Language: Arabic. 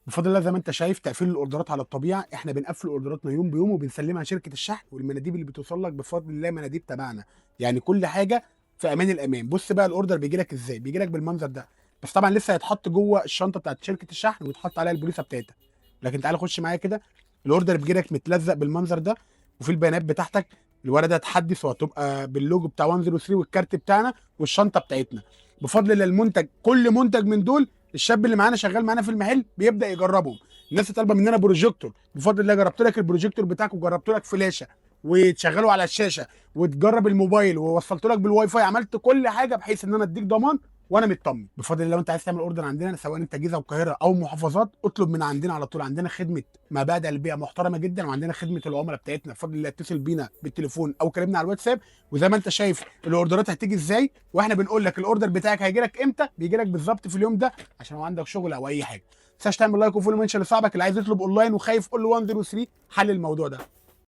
بفضل الله زي ما انت شايف تقفيل الاوردرات على الطبيعه، احنا بنقفل اوردراتنا يوم بيوم وبنسلمها شركه الشحن، والمناديب اللي بتوصل لك بفضل الله مناديب تبعنا. يعني كل حاجه في امان الامان. بص بقى الاوردر بيجي لك ازاي، بيجي لك بالمنظر ده، بس طبعا لسه هيتحط جوه الشنطه بتاعت شركه الشحن ويتحط عليها البوليصه بتاعتها. لكن تعالى خش معايا كده، الاوردر بيجي لك متلزق بالمنظر ده، وفي البيانات بتاعتك، الورقه هتحدث وهتبقى باللوجو بتاع 103 والكارت بتاعنا والشنطه بتاعتنا. بفضل الله المنتج، كل منتج من دول الشاب اللي معانا شغال معانا في المحل بيبدا يجربهم. الناس طالبه مننا بروجيكتور، بفضل الله جربت لك البروجيكتور بتاعك وجربت لك فلاشه وتشغله على الشاشه، وتجرب الموبايل ووصلت لك بالواي فاي، عملت كل حاجه بحيث ان انا اديك ضمان وانا مطمن. بفضل الله لو انت عايز تعمل اوردر عندنا، سواء انت جيزه والقاهره او محافظات، اطلب من عندنا على طول. عندنا خدمه ما بعد البيع محترمه جدا، وعندنا خدمه العملاء بتاعتنا بفضل الله. اتصل بينا بالتليفون او كلمنا على الواتساب، وزي ما انت شايف الاوردرات هتيجي ازاي، واحنا بنقول لك الاوردر بتاعك هيجي لك امتى. بيجي لك بالظبط في اليوم ده، عشان لو عندك شغل او اي حاجه. ما تنساش تعمل لايك وفولو منشن لصاحبك اللي عايز يطلب اونلاين وخايف، قول له 103 حل الموضوع ده.